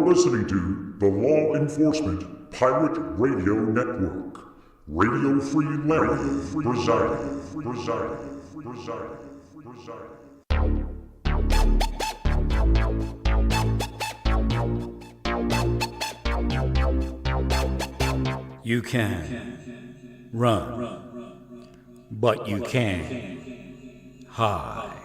Listening to the Law Enforcement Pirate Radio Network. Radio Free Larry presiding. You can run, but you can't hide.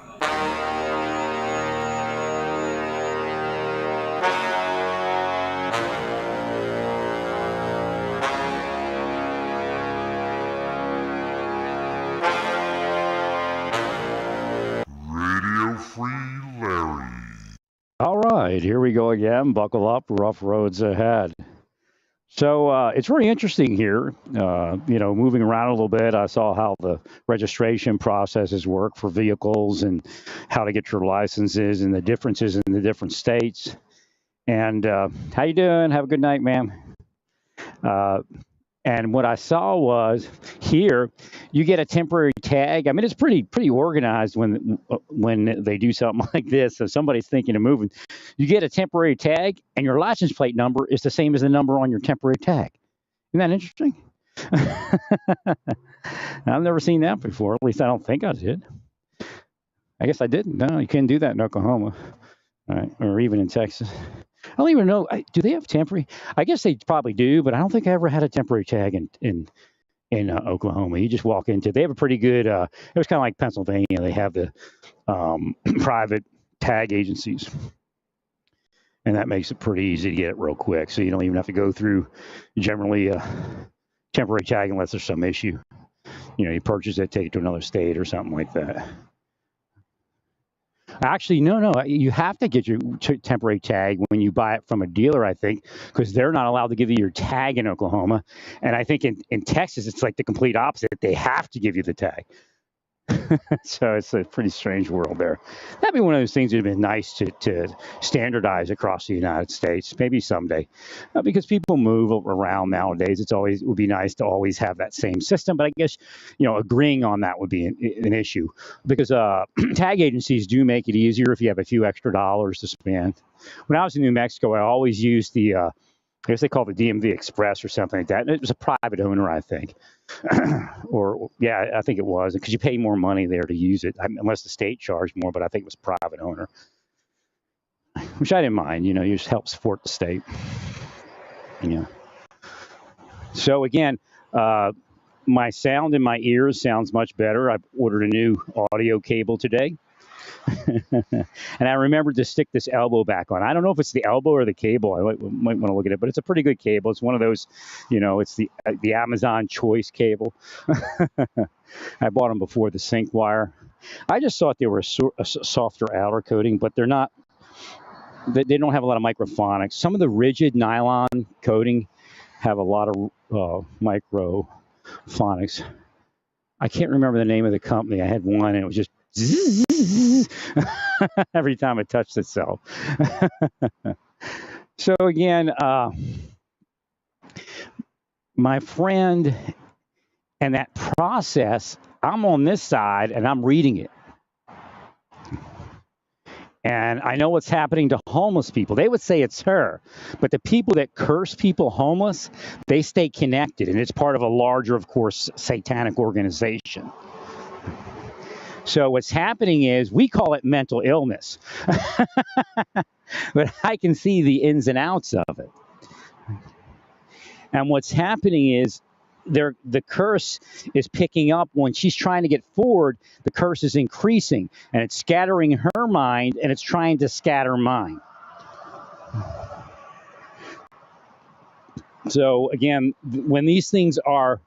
Radio Free Larry. All right, here we go again. Buckle up, rough roads ahead. So it's very interesting here. Moving around a little bit, I saw how the registration processes work for vehicles and how to get your licenses and the differences in the different states. And how you doing? Have a good night, ma'am. And what I saw was here, you get a temporary tag. I mean, it's pretty organized when they do something like this. So somebody's thinking of moving, you get a temporary tag, and your license plate number is the same as the number on your temporary tag. Isn't that interesting? I've never seen that before. At least I don't think I did. I guess I didn't. No, you can't do that in Oklahoma, all right, or even in Texas. I don't even know. Do they have temporary? I guess they probably do, but I don't think I ever had a temporary tag in Oklahoma. You just walk into. They have a pretty good. It was kind of like Pennsylvania. They have the private tag agencies, and that makes it pretty easy to get it real quick. So you don't even have to go through generally a temporary tag unless there's some issue. You purchase it, take it to another state or something like that. Actually, no. You have to get your temporary tag when you buy it from a dealer, I think, because they're not allowed to give you your tag in Oklahoma. And I think in Texas, it's like the complete opposite. They have to give you the tag. So it's a pretty strange world there. That'd be one of those things that would have been nice to standardize across the United States, maybe someday, because people move around nowadays. It would be nice to always have that same system. But I guess, agreeing on that would be an issue because tag agencies do make it easier if you have a few extra dollars to spend. When I was in New Mexico, I always used I guess they call it the DMV Express or something like that. And it was a private owner, I think. I think it was, because you pay more money there to use it, unless the state charged more, but I think it was private owner, which I didn't mind. You just help support the state. So again, my sound in my ears sounds much better. I ordered a new audio cable today. And I remembered to stick this elbow back on. I don't know if it's the elbow or the cable. I might want to look at it, but it's a pretty good cable. It's one of those, it's the Amazon Choice cable. I bought them before the sync wire. I just thought they were a softer outer coating, but they're not. They don't have a lot of microphonics. Some of the rigid nylon coating have a lot of microphonics. I can't remember the name of the company. I had one, and it was just every time it touched itself. So again, my friend, and that process, I'm on this side and I'm reading it. And I know what's happening to homeless people. They would say it's her, but the people that curse people homeless, they stay connected, and it's part of a larger, of course, satanic organization. So what's happening is we call it mental illness, but I can see the ins and outs of it. And what's happening is the curse is picking up when she's trying to get forward. The curse is increasing, and it's scattering her mind, and it's trying to scatter mine. So again, when these things are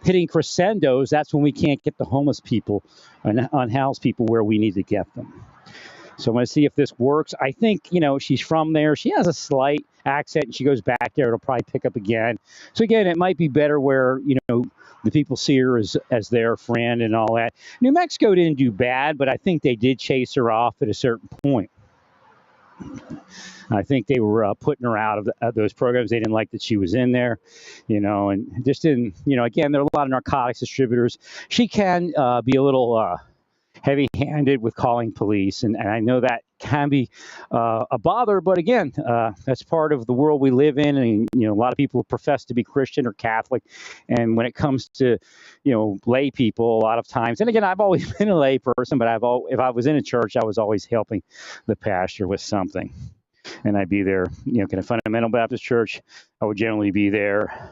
hitting crescendos, that's when we can't get the homeless people and unhoused people where we need to get them. So I'm going to see if this works. I think, she's from there. She has a slight accent, and she goes back there. It'll probably pick up again. So again, it might be better where, the people see her as their friend and all that. New Mexico didn't do bad, but I think they did chase her off at a certain point. I think they were putting her out of those programs. They didn't like that she was in there, and just didn't, again, there are a lot of narcotics distributors. She can be a little heavy-handed with calling police, and I know that can be a bother. But again, that's part of the world we live in, and a lot of people profess to be Christian or Catholic, and when it comes to lay people, a lot of times, and again, I've always been a lay person, but if I was in a church, I was always helping the pastor with something, and I'd be there. Kind of Fundamental Baptist Church, I would generally be there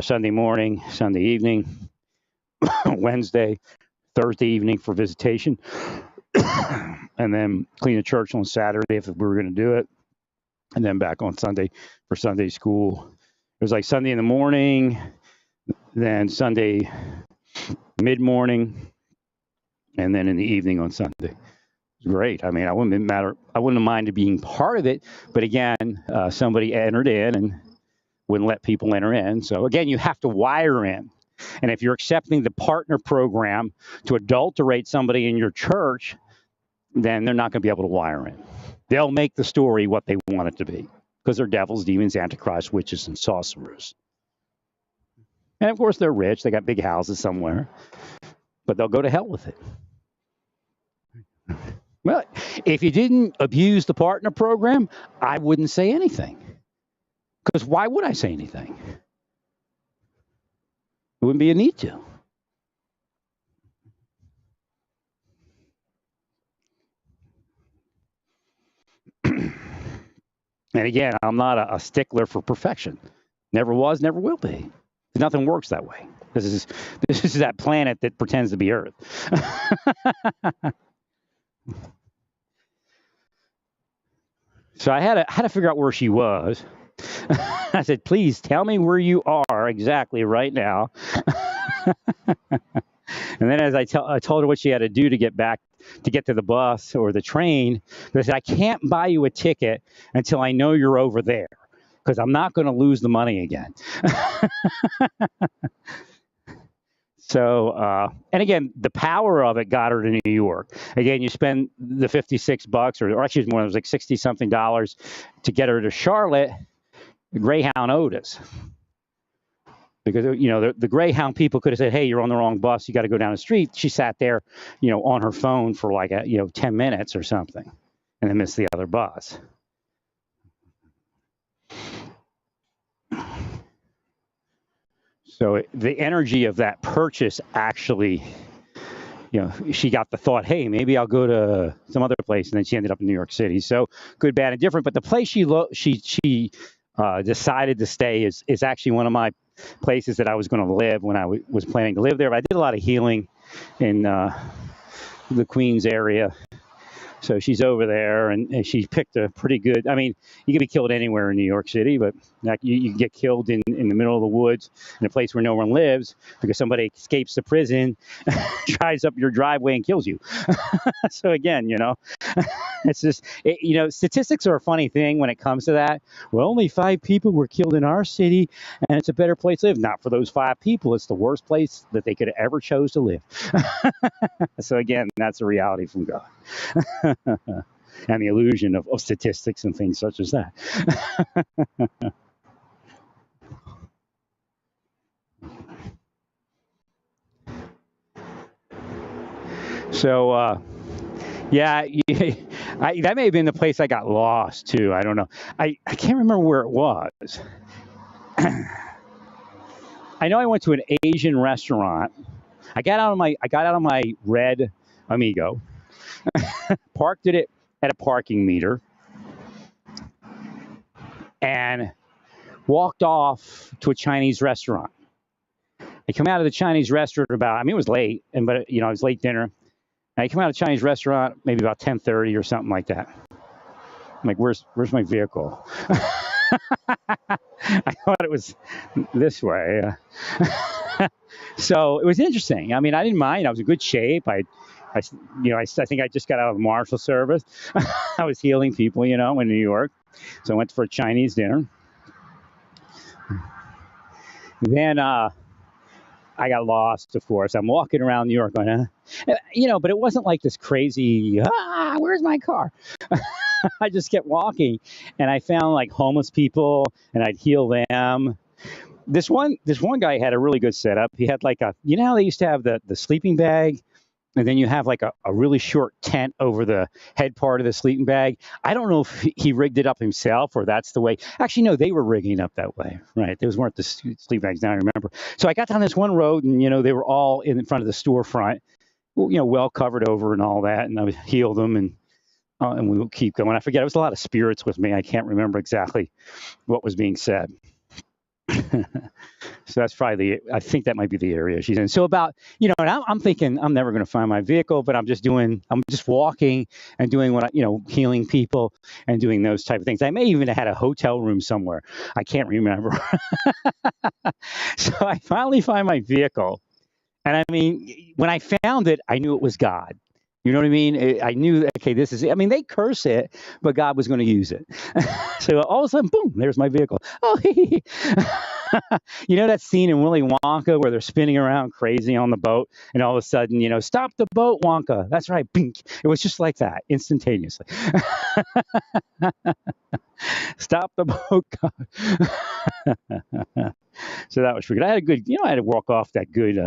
Sunday morning, Sunday evening, Wednesday, Thursday evening for visitation, and then clean the church on Saturday if we were going to do it, and then back on Sunday for Sunday school. It was like Sunday in the morning, then Sunday mid-morning, and then in the evening on Sunday. It was great. I mean, I wouldn't have minded being part of it, but again, somebody entered in and wouldn't let people enter in. So again, you have to wire in. And if you're accepting the partner program to adulterate somebody in your church, then they're not going to be able to wire in. They'll make the story what they want it to be because they're devils, demons, antichrist, witches, and sorcerers. And of course, they're rich. They got big houses somewhere, but they'll go to hell with it. Well, if you didn't abuse the partner program, I wouldn't say anything. Because why would I say anything? It wouldn't be a need to. And again, I'm not a stickler for perfection. Never was, never will be. Nothing works that way. This is that planet that pretends to be Earth. So I had to figure out where she was. I said, please tell me where you are exactly right now. And then as I told her what she had to do to get to the bus or the train, I said, I can't buy you a ticket until I know you're over there, because I'm not going to lose the money again. So, and again, the power of it got her to New York. Again, you spend the $56 or actually it was more, it was like 60 something dollars to get her to Charlotte. Greyhound Otis. Because, the Greyhound people could have said, hey, you're on the wrong bus. You got to go down the street. She sat there, on her phone for like 10 minutes or something and then missed the other bus. So the energy of that purchase actually, she got the thought, hey, maybe I'll go to some other place. And then she ended up in New York City. So good, bad, and different. But the place she decided to stay is actually one of my places that I was going to live when I was planning to live there. But I did a lot of healing in the Queens area. So she's over there, and she picked a pretty good. I mean, you can be killed anywhere in New York City, but you can get killed in the middle of the woods in a place where no one lives because somebody escapes the prison, drives up your driveway and kills you. So again, it's just, statistics are a funny thing when it comes to that. Well, only 5 people were killed in our city, and it's a better place to live. Not for those 5 people. It's the worst place that they could have ever chose to live. So again, that's a reality from God. And the illusion of statistics and things such as that. So, that may have been the place I got lost too. I don't know. I can't remember where it was. I know I went to an Asian restaurant. I got out of my red Amigo, parked it at a parking meter, and walked off to a Chinese restaurant. I come out of the Chinese restaurant it was late, but it was late dinner. And I come out of the Chinese restaurant maybe about 10:30 or something like that. I'm like, where's my vehicle? I thought it was this way. So it was interesting. I mean, I didn't mind. I was in good shape. I think I just got out of the Marshal Service. I was healing people, in New York. So I went for a Chinese dinner. Then I got lost, of course. I'm walking around New York going, but it wasn't like this crazy, where's my car? I just kept walking, and I found like homeless people, and I'd heal them. This one guy had a really good setup. He had like how they used to have the sleeping bag and then you have like a really short tent over the head part of the sleeping bag. I don't know if he rigged it up himself or that's the way. Actually, no, they were rigging it up that way, right? Those weren't the sleeping bags now, I remember. So I got down this one road, and they were all in front of the storefront, well covered over and all that, and I would heal them, and we would keep going. I forget, it was a lot of spirits with me. I can't remember exactly what was being said. So that's probably I think that might be the area she's in. So about, and I'm thinking I'm never going to find my vehicle, but I'm just walking and doing what healing people and doing those type of things. I may even have had a hotel room somewhere. I can't remember. So I finally find my vehicle. And I mean, when I found it, I knew it was God. You know what I mean? I knew, okay, this is it. I mean, they curse it, but God was going to use it. So all of a sudden, boom, there's my vehicle. Oh, that scene in Willy Wonka where they're spinning around crazy on the boat, and all of a sudden, stop the boat, Wonka. That's right, bink. It was just like that, instantaneously. Stop the boat, God. So that was pretty good. I had a good, I had to walk off that good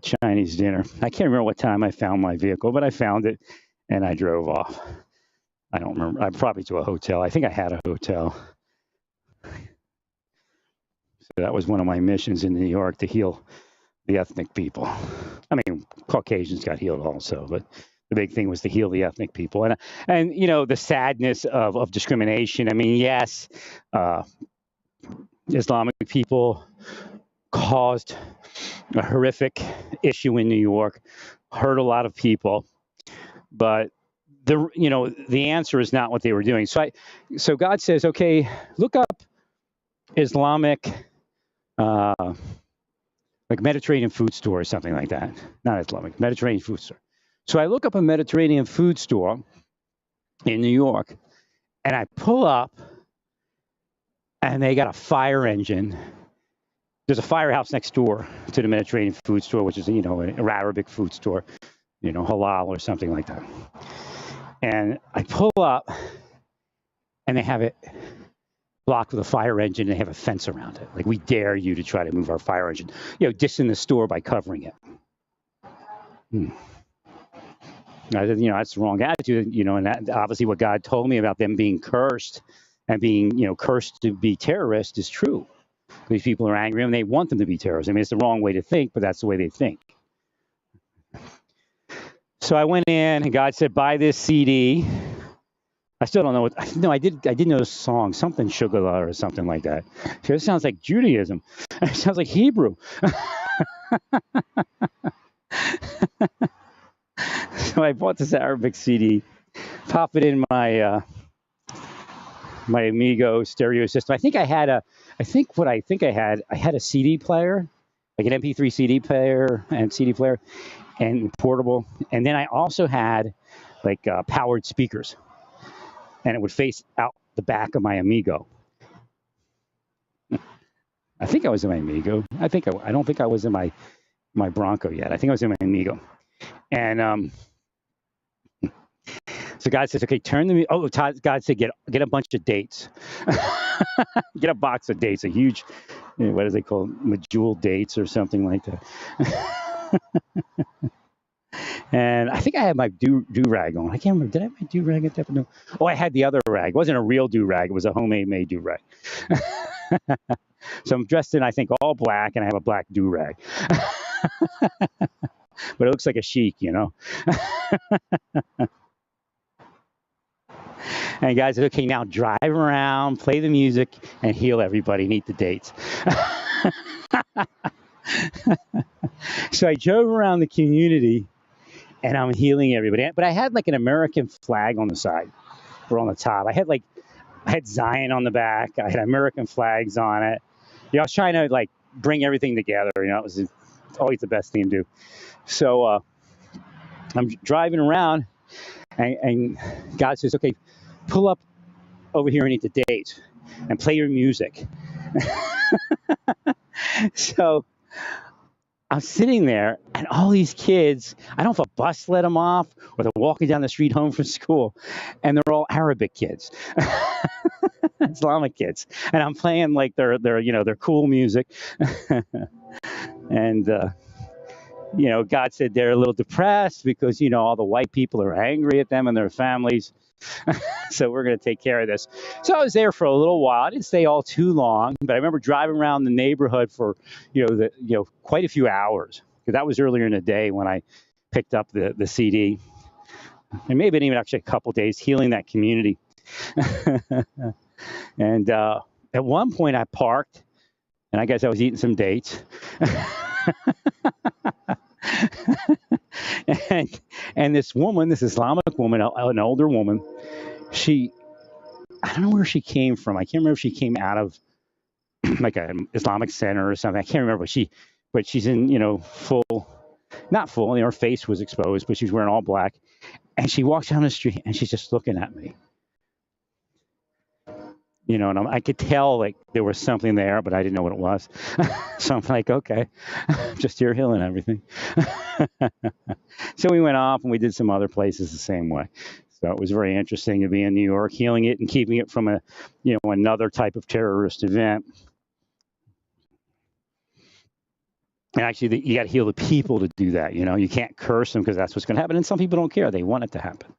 Chinese dinner. I can't remember what time I found my vehicle, but I found it and I drove off. I don't remember. I'm probably to a hotel. I think I had a hotel. So that was one of my missions in New York, to heal the ethnic people. I mean, Caucasians got healed also, but the big thing was to heal the ethnic people. And the sadness of discrimination. I mean, yes, Islamic people caused a horrific issue in New York, hurt a lot of people, but the answer is not what they were doing. So God says, okay, look up Islamic, like Mediterranean food store or something like that. Not Islamic, Mediterranean food store. So I look up a Mediterranean food store in New York, and I pull up, and they got a fire engine. There's a firehouse next door to the Mediterranean food store, which is, an Arabic food store, halal or something like that. And I pull up, and they have it blocked with a fire engine, and they have a fence around it. Like, we dare you to try to move our fire engine, dissing the store by covering it. That's the wrong attitude, and that obviously what God told me about them being cursed and being, cursed to be terrorists is true. These people are angry and they want them to be terrorists. I mean, it's the wrong way to think, but that's the way they think. So I went in, and God said, buy this CD. I still don't know what. No, I did know the song, something Shugala or something like that. It sounds like Judaism. It sounds like Hebrew. So I bought this Arabic CD, pop it in my my Amigo stereo system. I had a CD player, like an MP3 CD player and portable. And then I also had like powered speakers, and it would face out the back of my Amigo. I think I was in my Amigo. I don't think I was in my Bronco yet. I think I was in my Amigo. And so God says, okay, God said, get a bunch of dates. Get a box of dates, a huge, what do they call them? Medjool dates or something like that. And I think I had my do-rag on. I can't remember. Did I have my do-rag at that point? No. Oh, I had the other rag. It wasn't a real do-rag. It was a homemade do-rag. So I'm dressed in, I think, all black, and I have a black do-rag. But it looks like a chic, And God said, okay, now drive around, play the music, and heal everybody and eat the dates. So I drove around the community, and I'm healing everybody. But I had like an American flag on the side or on the top. I had Zion on the back. I had American flags on it. I was trying to like bring everything together. It was always the best thing to do. So I'm driving around, and God says, okay, pull up over here and eat the dates and play your music. So I'm sitting there, and all these kids, I don't know if a bus let them off or they're walking down the street home from school, and they're all Arabic kids, Islamic kids. And I'm playing like their cool music. And God said they're a little depressed because, all the white people are angry at them and their families. So we're going to take care of this. So I was there for a little while. I didn't stay all too long, but I remember driving around the neighborhood for, quite a few hours. Because that was earlier in the day when I picked up the CD. And maybe even actually a couple days healing that community. And at one point I parked, and I guess I was eating some dates. and this woman, this Islamic woman, an older woman, I don't know where she came from. I can't remember if she came out of like an Islamic center or something. I can't remember, but she's in, not full, her face was exposed, but she's wearing all black. And she walks down the street and she's just looking at me. And I could tell like there was something there, but I didn't know what it was. So I'm like, okay, just here healing everything. So we went off and we did some other places the same way. So it was very interesting to be in New York, healing it and keeping it from another type of terrorist event. And actually, you got to heal the people to do that. You can't curse them because that's what's going to happen. And some people don't care; they want it to happen.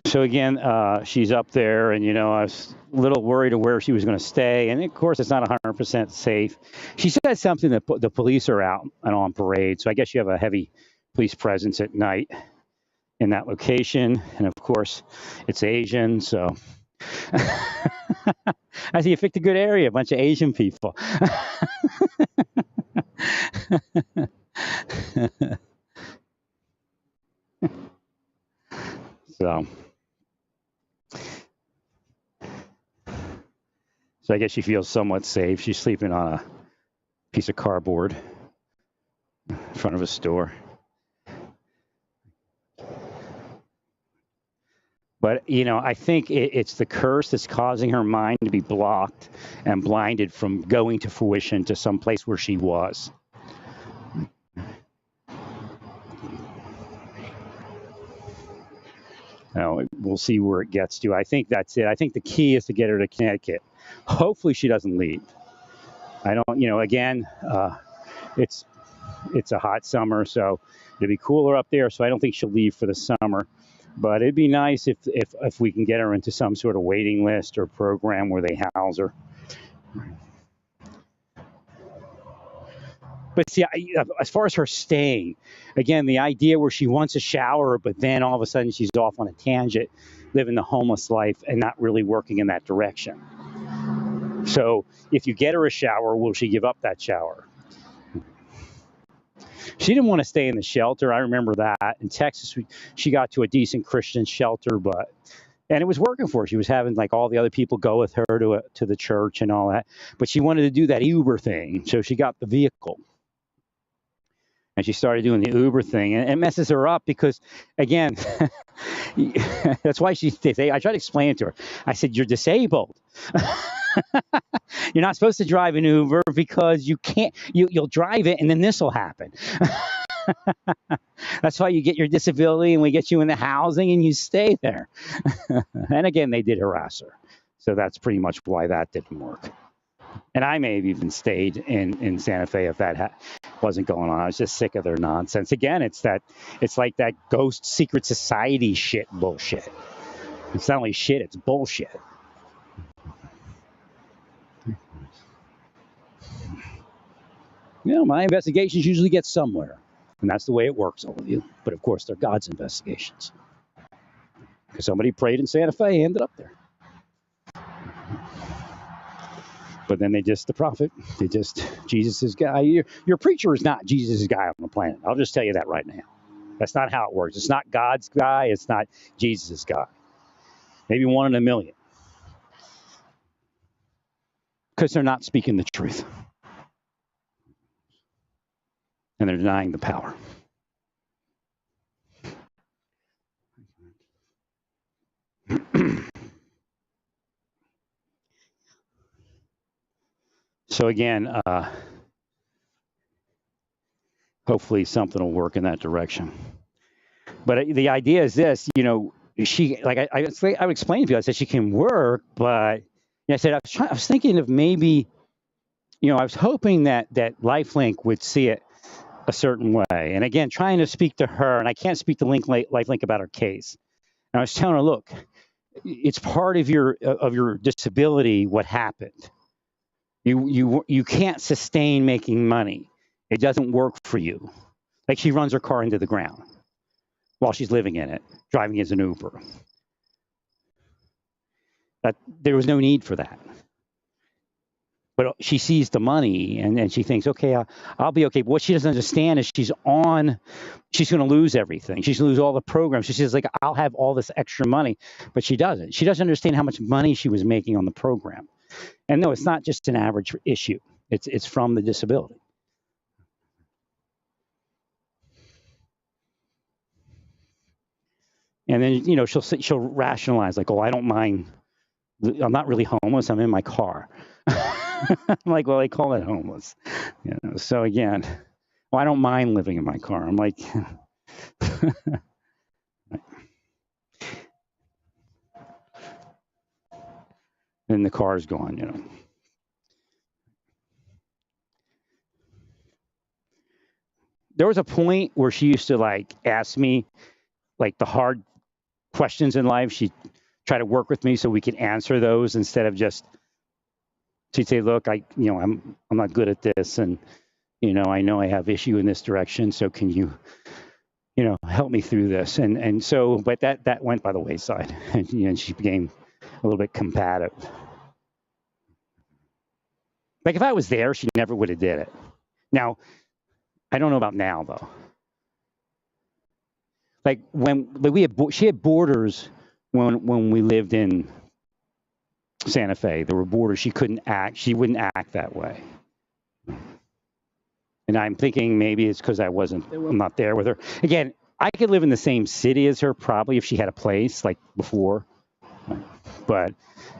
So again, she's up there, and I was a little worried of where she was going to stay. And of course, it's not 100% safe. She said something that the police are out and on parade. So I guess you have a heavy police presence at night in that location. And of course, it's Asian. So I see you picked a good area, a bunch of Asian people. So I guess she feels somewhat safe. She's sleeping on a piece of cardboard in front of a store. But, I think it's the curse that's causing her mind to be blocked and blinded from going to fruition to some place where she was. We'll see where it gets to. I think that's it. I think the key is to get her to Connecticut. Hopefully she doesn't leave. I don't, again, it's a hot summer, so it'll be cooler up there. So I don't think she'll leave for the summer. But it'd be nice if we can get her into some sort of waiting list or program where they house her. But see, as far as her staying, again, the idea where she wants a shower, but then all of a sudden she's off on a tangent, living the homeless life and not really working in that direction. So if you get her a shower, will she give up that shower? She didn't want to stay in the shelter. I remember that. In Texas, she got to a decent Christian shelter, and it was working for her. She was having like all the other people go with her to the church and all that. But she wanted to do that Uber thing, so she got the vehicle. And she started doing the Uber thing, and it messes her up because, again, that's why I tried to explain it to her. I said, you're disabled. You're not supposed to drive an Uber because you can't. You'll drive it, and then this will happen. That's why you get your disability, and we get you in the housing, and you stay there. And again, they did harass her, so that's pretty much why that didn't work. And I may have even stayed in Santa Fe if that wasn't going on. I was just sick of their nonsense. Again, it's like that ghost secret society shit bullshit. It's not only shit, it's bullshit. My investigations usually get somewhere. And that's the way it works, all of you. But of course, they're God's investigations. Because somebody prayed in Santa Fe, ended up there. But then Jesus' guy. Your preacher is not Jesus' guy on the planet. I'll just tell you that right now. That's not how it works. It's not God's guy. It's not Jesus' guy. Maybe 1 in a million. Because they're not speaking the truth. And they're denying the power. So again, hopefully something will work in that direction. But the idea is this, she, like, I would explain to people, I said she can work, but I said, I was thinking of maybe, I was hoping that LifeLink would see it a certain way. And again, trying to speak to her, and I can't speak to LifeLink about her case. And I was telling her, look, it's part of your disability. What happened? You can't sustain making money. It doesn't work for you. Like, she runs her car into the ground while she's living in it, driving as an Uber. That there was no need for that. But she sees the money and she thinks, okay, I'll be okay. But what she doesn't understand is she's going to lose everything. She's going to lose all the programs. She says, like, I'll have all this extra money, but she doesn't. She doesn't understand how much money she was making on the program. And no, it's not just an average issue. It's from the disability. And then, she'll rationalize, like, oh, I don't mind. I'm not really homeless. I'm in my car. I'm like, well, they call it homeless. So again, well, I don't mind living in my car. I'm like, and the car's gone, There was a point where she used to, like, ask me, like, the hard questions in life. She'd try to work with me so we could answer those instead of just, she'd say, look, I'm not good at this, and I know I have issue in this direction, so can you help me through this? And so, but that went by the wayside, and she became a little bit combative. Like, if I was there, she never would have did it. Now, I don't know about now, though. Like, she had borders when we lived in Santa Fe. There were borders. She wouldn't act that way. And I'm thinking maybe it's because I'm not there with her. Again, I could live in the same city as her probably if she had a place like before. But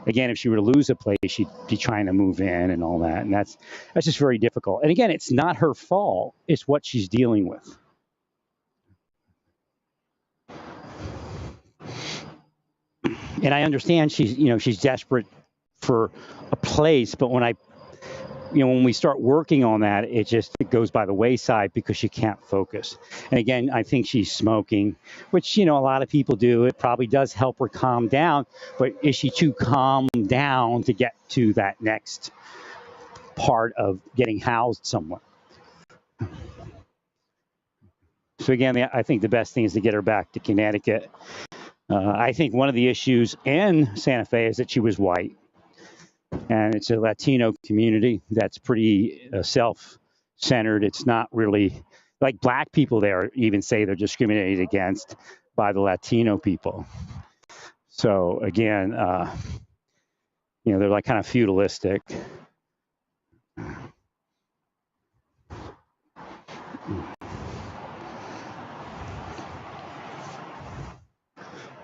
again, if she were to lose a place, she'd be trying to move in and all that. And that's just very difficult. And again, it's not her fault. It's what she's dealing with. And I understand she's desperate for a place, but when we start working on that, it goes by the wayside because she can't focus. And again, I think she's smoking, which, a lot of people do. It probably does help her calm down, but is she too calm down to get to that next part of getting housed somewhere? So again, I think the best thing is to get her back to Connecticut. I think one of the issues in Santa Fe is that she was white. And it's a Latino community that's pretty self-centered. It's not really like black people there even say they're discriminated against by the Latino people. So again, they're like kind of feudalistic.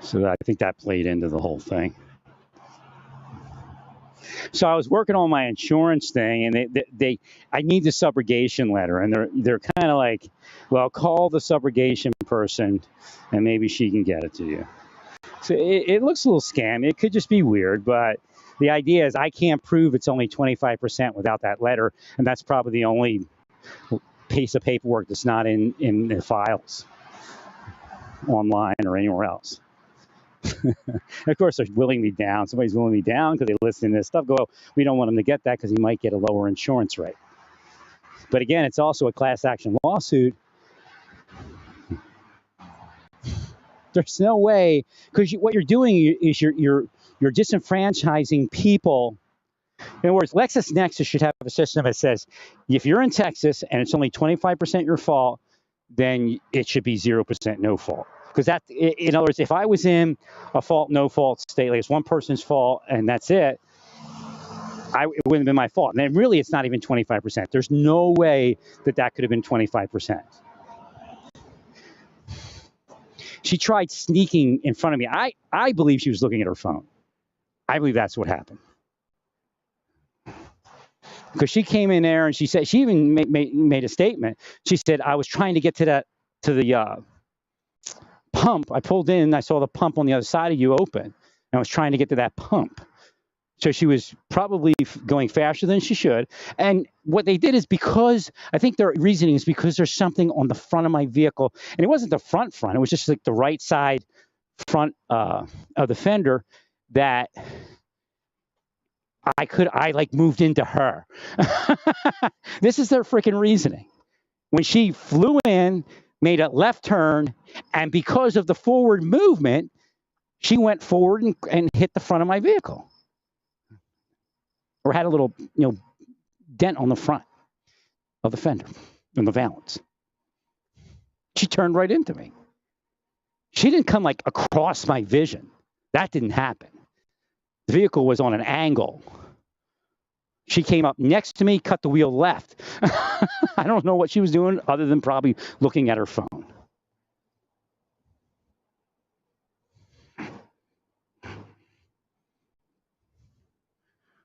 So I think that played into the whole thing. So I was working on my insurance thing, and I need the subrogation letter, and they're kind of like, well, call the subrogation person, and maybe she can get it to you. So it looks a little scammy. It could just be weird, but the idea is I can't prove it's only 25% without that letter, and that's probably the only piece of paperwork that's not in the files online or anywhere else. Of course, they're willing me down. Somebody's willing me down because they listen to this stuff. Go, we don't want him to get that because he might get a lower insurance rate. But again, it's also a class action lawsuit. There's no way, because what you're doing is you're disenfranchising people. In other words, LexisNexis should have a system that says if you're in Texas and it's only 25% your fault, then it should be 0% no fault. Because in other words, if I was in a fault, no fault state, like it's one person's fault and that's it, it wouldn't have been my fault. And then really, it's not even 25%. There's no way that could have been 25%. She tried sneaking in front of me. I believe she was looking at her phone. I believe that's what happened. Because she came in there and she said, she even made a statement. She said, I was trying to get to the pump, I pulled in and I saw the pump on the other side of you open. And I was trying to get to that pump. So she was probably going faster than she should. And what they did is because, I think their reasoning is because there's something on the front of my vehicle. And it wasn't the front, it was just like the right side front of the fender that I like moved into her. This is their freaking reasoning. When she flew in, made a left turn, and because of the forward movement, she went forward and hit the front of my vehicle. Or had a little, dent on the front of the fender, in the valance. She turned right into me. She didn't come like across my vision. That didn't happen. The vehicle was on an angle. She came up next to me, cut the wheel left. I don't know what she was doing other than probably looking at her phone.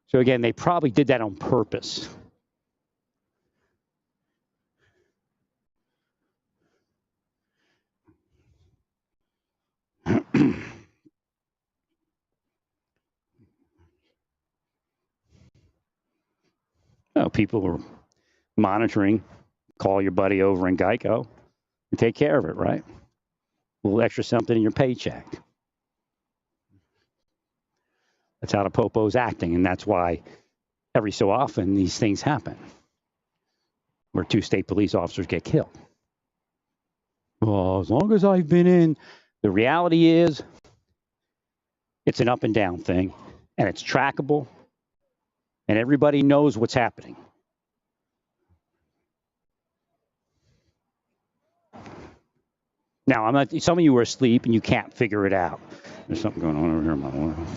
So again, they probably did that on purpose. Well, people were monitoring. Call your buddy over in Geico and take care of it, right? A little extra something in your paycheck. That's how the popo's acting, and that's why every so often these things happen, where 2 state police officers get killed. Well, as long as I've been in, the reality is it's an up and down thing, and it's trackable, and everybody knows what's happening. Now, I'm not. Some of you are asleep and you can't figure it out. There's something going on over here in my world.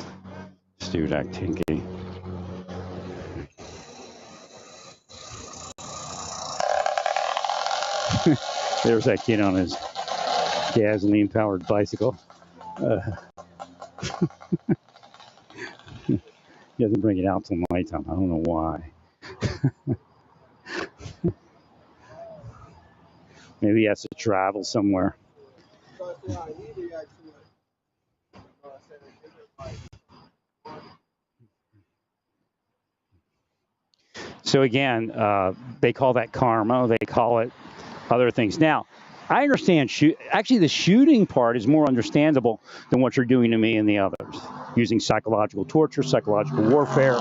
Stuart Actinky. There's that kid on his gasoline-powered bicycle. He doesn't bring it out till nighttime. I don't know why. Maybe he has to travel somewhere. So again, they call that karma. They call it other things. Now, I understand. Actually, the shooting part is more understandable than what you're doing to me and the others. Using psychological torture, psychological warfare,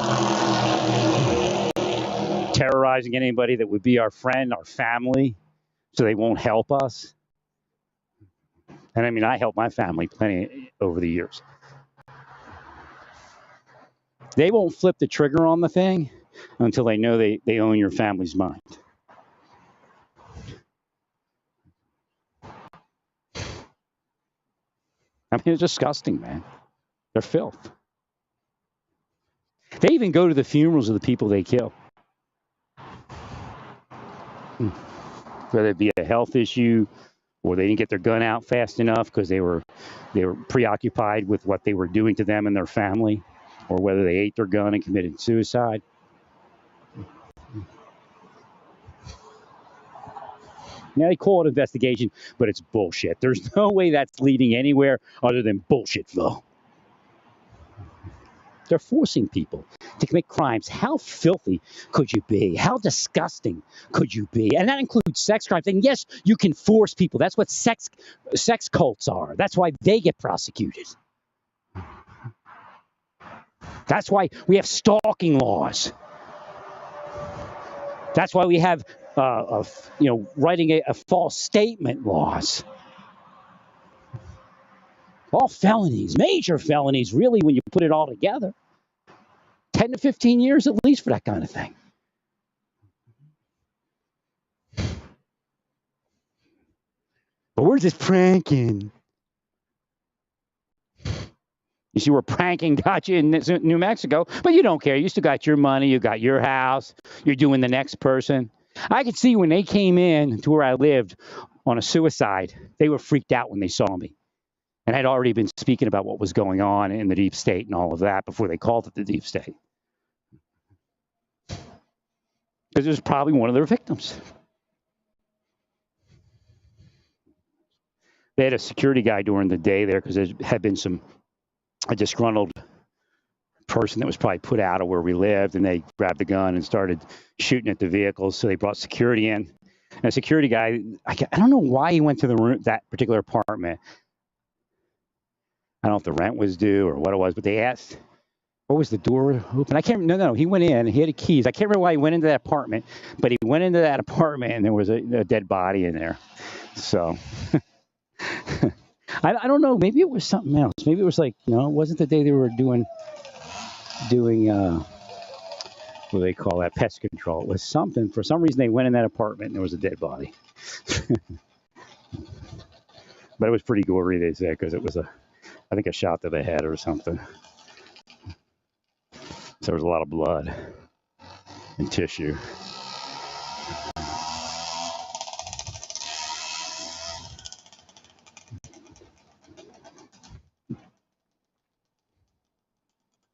terrorizing anybody that would be our friend, our family, so they won't help us. And I mean, I helped my family plenty over the years. They won't flip the trigger on the thing until they know they own your family's mind. I mean, it's disgusting, man. They're filth. They even go to the funerals of the people they kill. Whether it be a health issue or they didn't get their gun out fast enough because they were preoccupied with what they were doing to them and their family, or whether they ate their gun and committed suicide. Now, they call it investigation, but it's bullshit. There's no way that's leading anywhere other than bullshitville. They're forcing people to commit crimes. How filthy could you be? How disgusting could you be? And that includes sex crimes. And yes, you can force people. That's what sex cults are. That's why they get prosecuted. That's why we have stalking laws. That's why we have writing a false statement laws. All felonies, major felonies, really, when you put it all together. 10 to 15 years at least for that kind of thing. But we're just pranking. You see, we're pranking, got you in New Mexico, but you don't care. You still got your money, you got your house, you're doing the next person. I could see when they came in to where I lived on a suicide, they were freaked out when they saw me. And I'd already been speaking about what was going on in the deep state and all of that before they called it the deep state. Because it was probably one of their victims. They had a security guy during the day there because there had been a disgruntled person that was probably put out of where we lived, and they grabbed the gun and started shooting at the vehicles. So they brought security in. And the security guy, I don't know why he went to the room, that particular apartment. I don't know if the rent was due or what it was, but they asked, what was the door open? I can't. No. He went in. He had the keys. I can't remember why he went into that apartment, but he went into that apartment and there was a dead body in there. So I don't know. Maybe it was something else. Maybe it was like, no, it wasn't the day they were doing what do they call that, pest control. It was something. For some reason, they went in that apartment and there was a dead body. But it was pretty gory, they said, because it was I think a shot to the head or something. So there was a lot of blood and tissue.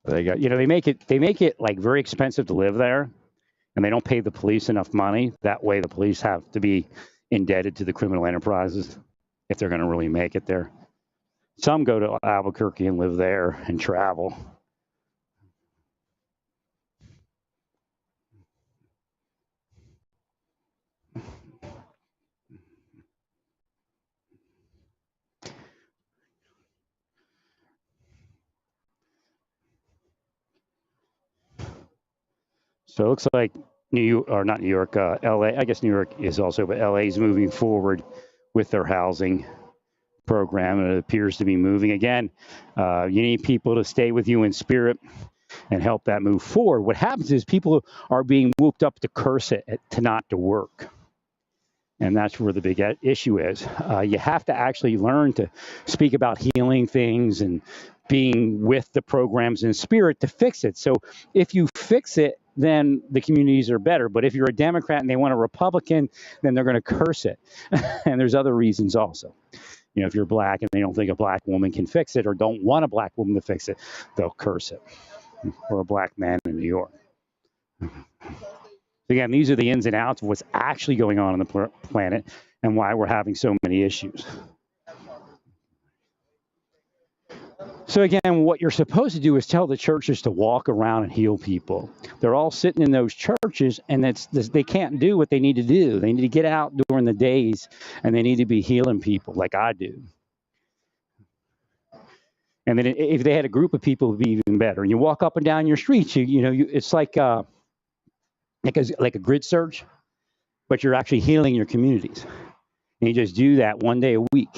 They got, they make it like very expensive to live there, and they don't pay the police enough money. That way, the police have to be indebted to the criminal enterprises if they're going to really make it there. Some go to Albuquerque and live there and travel. So it looks like not New York, LA. I guess New York is also, but LA is moving forward with their housing program, and it appears to be moving again. You need people to stay with you in spirit and help that move forward. What happens is people are being whooped up to curse it, to not to work. And that's where the big issue is. You have to actually learn to speak about healing things and being with the programs in spirit to fix it. So if you fix it, then the communities are better. But if you're a Democrat and they want a Republican, then they're going to curse it. And there's other reasons also. If you're black and they don't think a black woman can fix it or don't want a black woman to fix it, they'll curse it. Or a black man in New York. Again, these are the ins and outs of what's actually going on the planet and why we're having so many issues. So again, what you're supposed to do is tell the churches to walk around and heal people. They're all sitting in those churches, and they can't do what they need to do. They need to get out during the days, and they need to be healing people like I do. And then if they had a group of people, it would be even better. And you walk up and down your streets, it's like a grid search, but you're actually healing your communities. And you just do that one day a week.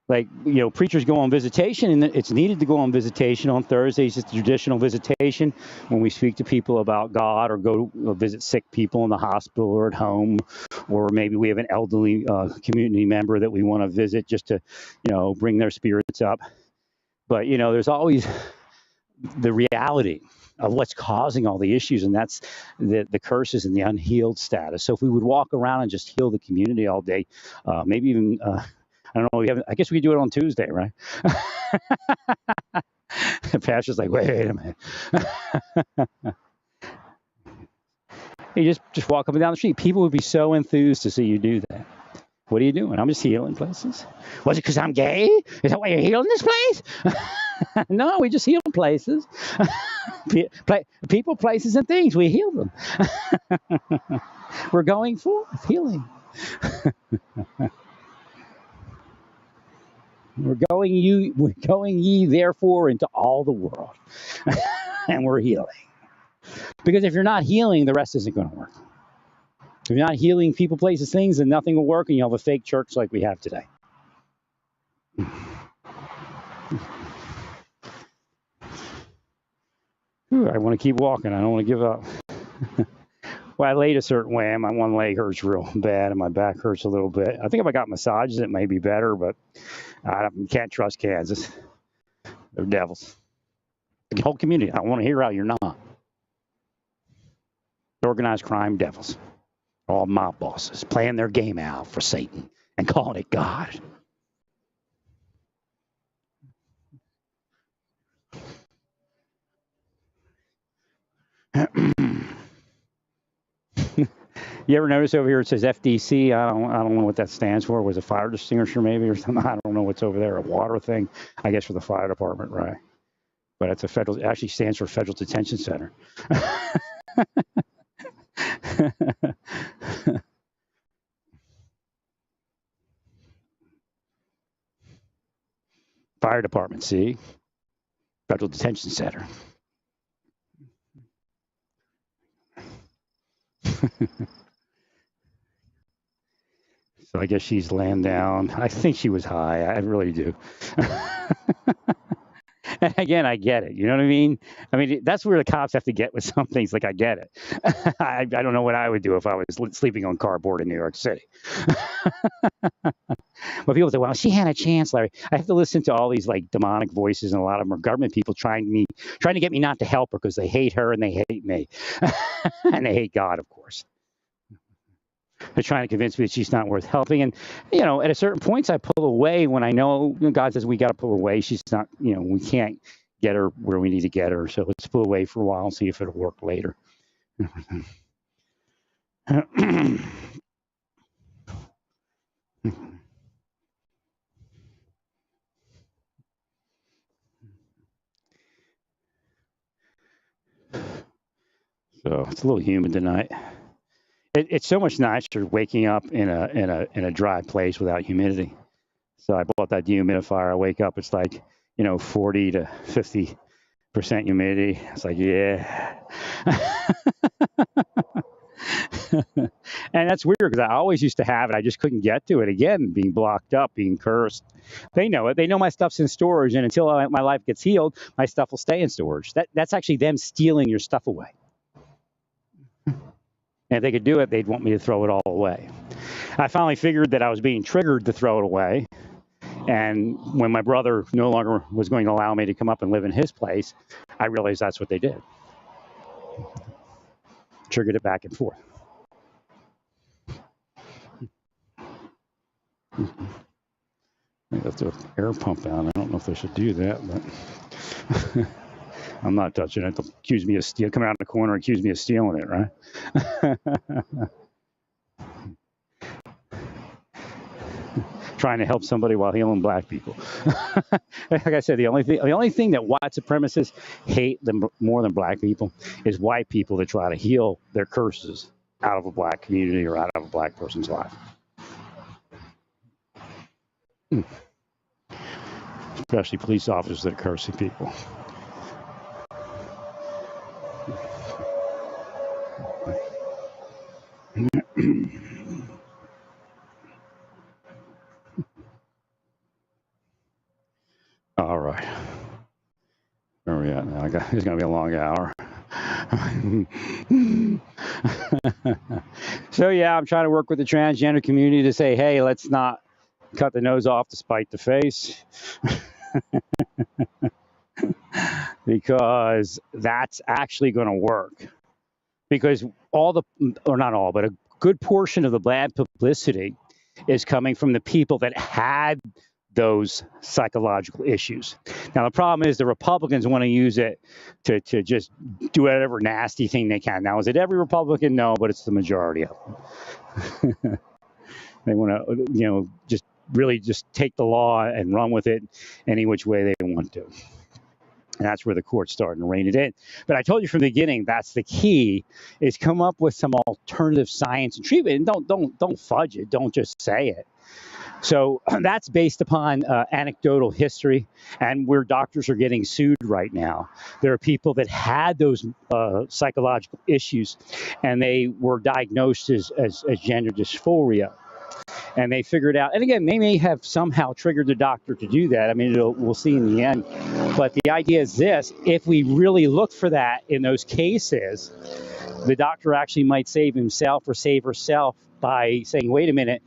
Like, preachers go on visitation, and it's needed to go on visitation on Thursdays. It's traditional visitation when we speak to people about God or go visit sick people in the hospital or at home, or maybe we have an elderly community member that we want to visit just to, bring their spirits up. But, there's always the reality of what's causing all the issues, and that's the curses and the unhealed status. So if we would walk around and just heal the community all day, maybe even... I don't know. I guess we do it on Tuesday, right? The pastor's like, wait a minute. You just walk up and down the street. People would be so enthused to see you do that. What are you doing? I'm just healing places. Was it because I'm gay? Is that why you're healing this place? No, we just heal places. People, places, and things. We heal them. We're going forth healing. We're going ye therefore into all the world. And we're healing. Because if you're not healing, the rest isn't going to work. If you're not healing people, places, things, then nothing will work, and you'll have a fake church like we have today. I want to keep walking. I don't want to give up. Well, I laid a certain way, and my one leg hurts real bad, and my back hurts a little bit. I think if I got massages, it may be better, but I can't trust Kansas. They're devils. The whole community, I want to hear out you're not. Organized crime devils. All mob bosses playing their game out for Satan and calling it God. You ever notice over here it says FDC? I don't know what that stands for. Was it fire extinguisher maybe or something? I don't know what's over there. A water thing, I guess, for the fire department, right? But it's a federal. It actually stands for Federal Detention Center. Fire department, see? Federal Detention Center. So I guess she's laying down. I think she was high. I really do. And again, I get it. You know what I mean? I mean, that's where the cops have to get with some things. Like, I get it. I don't know what I would do if I was sleeping on cardboard in New York City. But people say, well, she had a chance, Larry. I have to listen to all these like demonic voices, and a lot of them are government people trying to get me not to help her because they hate her and they hate me. And they hate God, of course. They're trying to convince me that she's not worth helping. And, you know, at a certain point, I pull away when I know, God says we got to pull away. She's not, you know, we can't get her where we need to get her. So let's pull away for a while and see if it'll work later. So it's a little humid tonight. It's so much nicer waking up in a dry place without humidity. So I bought that dehumidifier. I wake up, it's like, you know, 40 to 50% humidity. It's like, yeah. And that's weird because I always used to have it. I just couldn't get to it. Again, being blocked up, being cursed. They know it. They know my stuff's in storage, and until my life gets healed, my stuff will stay in storage. That's actually them stealing your stuff away. And if they could do it, they'd want me to throw it all away. I finally figured that I was being triggered to throw it away. And when my brother no longer was going to allow me to come up and live in his place, I realized that's what they did. Triggered it back and forth. That's an air pump out. I don't know if they should do that, but I'm not touching it. They'll accuse me of stealing. Come out in the corner and accuse me of stealing it, right? Trying to help somebody while healing black people. Like I said, the only thing that white supremacists hate them more than black people is white people that try to heal their curses out of a black community or out of a black person's life. Especially police officers that are cursing people. All right. Where are we at now? It's going to be a long hour. So, yeah, I'm trying to work with the transgender community to say, hey, let's not cut the nose off to spite the face. Because that's actually going to work. Because not all, but a good portion of the bad publicity is coming from the people that had those psychological issues. Now, the problem is the Republicans want to use it to just do whatever nasty thing they can. Now, is it every Republican? No, but it's the majority of them. They want to, just really just take the law and run with it any which way they want to. And that's where the court's starting to rein it in. But I told you from the beginning, that's the key, is come up with some alternative science and treatment. And don't fudge it. Don't just say it. So that's based upon anecdotal history and where doctors are getting sued right now. There are people that had those psychological issues, and they were diagnosed as gender dysphoria. And they figured out, and again, they may have somehow triggered the doctor to do that. I mean, we'll see in the end. But the idea is this: if we really look for that in those cases, the doctor actually might save himself or save herself by saying, wait a minute,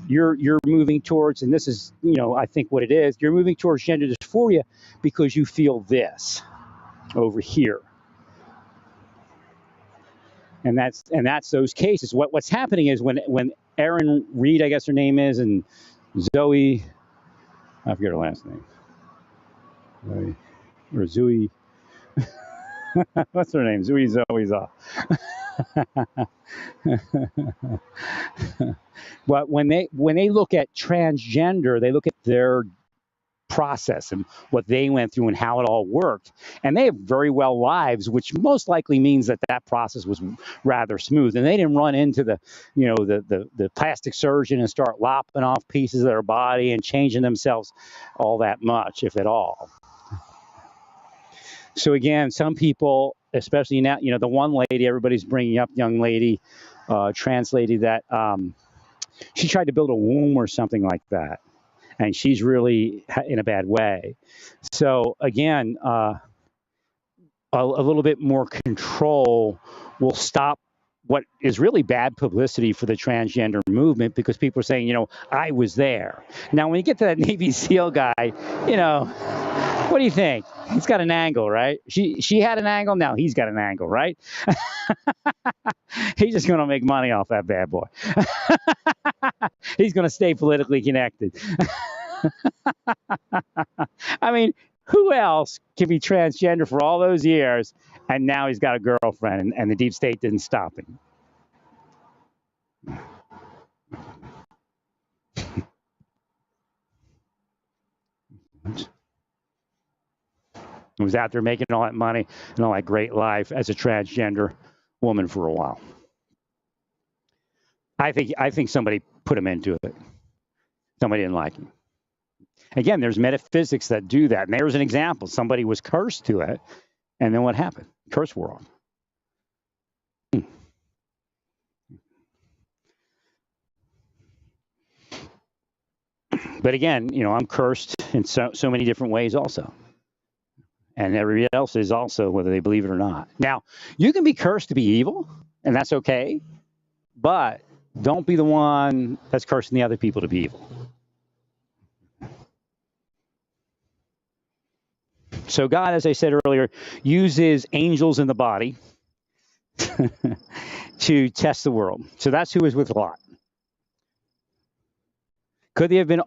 you're moving towards, and this is, I think what it is, you're moving towards gender dysphoria because you feel this over here. And that's those cases. What's happening is when Erin Reed, I guess her name is, and Zoe, I forget her last name. Zoe. What's her name? Zoe. But when they look at transgender, they look at their process and what they went through and how it all worked, and they have very well lives, which most likely means that that process was rather smooth, and they didn't run into the plastic surgeon and start lopping off pieces of their body and changing themselves all that much, if at all. So again, some people, especially now, the one lady everybody's bringing up, young lady, trans lady, that she tried to build a womb or something like that, and she's really in a bad way. So again, a little bit more control will stop what is really bad publicity for the transgender movement, because people are saying, I was there. Now, when you get to that Navy SEAL guy, what do you think? He's got an angle, right? She had an angle. Now he's got an angle, right? He's just going to make money off that bad boy. He's going to stay politically connected. I mean, who else can be transgender for all those years and now he's got a girlfriend and the deep state didn't stop him? He was out there making all that money and all that great life as a transgender woman for a while. I think somebody put him into it. Somebody didn't like him. Again, there's metaphysics that do that. And there's an example. Somebody was cursed to it. And then what happened? Curse wore off. But again, I'm cursed in so many different ways also. And everybody else is also, whether they believe it or not. Now, you can be cursed to be evil, and that's okay. But don't be the one that's cursing the other people to be evil. So God, as I said earlier, uses angels in the body to test the world. So that's who is with Lot. Could they have been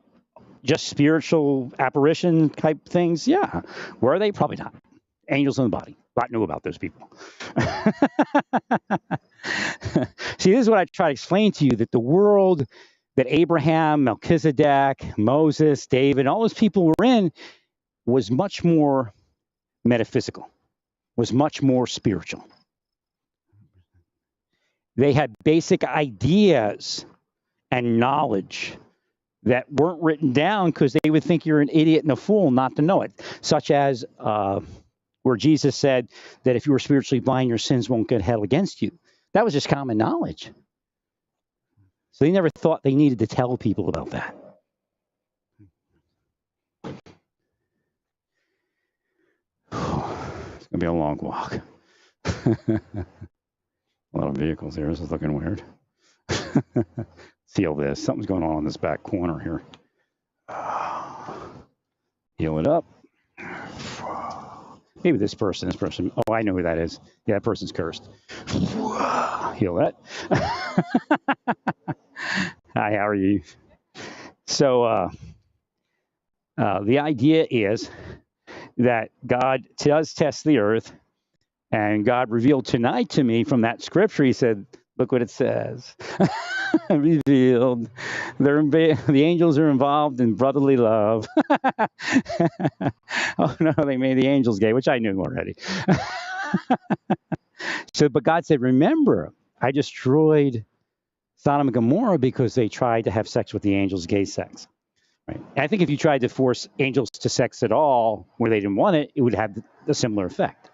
just spiritual apparition type things? Yeah. Were they? Probably not. Angels in the body. Lot knew about those people. See, this is what I try to explain to you, that the world that Abraham, Melchizedek, Moses, David, all those people were in was much more metaphysical, was much more spiritual. They had basic ideas and knowledge that weren't written down because they would think you're an idiot and a fool not to know it, such as where Jesus said that if you were spiritually blind, your sins won't get held against you. That was just common knowledge. So they never thought they needed to tell people about that. It's going to be a long walk. A lot of vehicles here. This is looking weird. Seal this. Something's going on in this back corner here. Heal it up. Maybe this person. Oh, I know who that is. Yeah, that person's cursed. Heal that. Hi, how are you? So the idea is that God does test the earth, and God revealed tonight to me from that scripture. He said, look what it says. Revealed. The angels are involved in brotherly love. Oh no, they made the angels gay, which I knew already. So, but God said, remember, I destroyed Sodom and Gomorrah because they tried to have sex with the angels, gay sex. Right? I think if you tried to force angels to sex at all where they didn't want it, it would have a similar effect.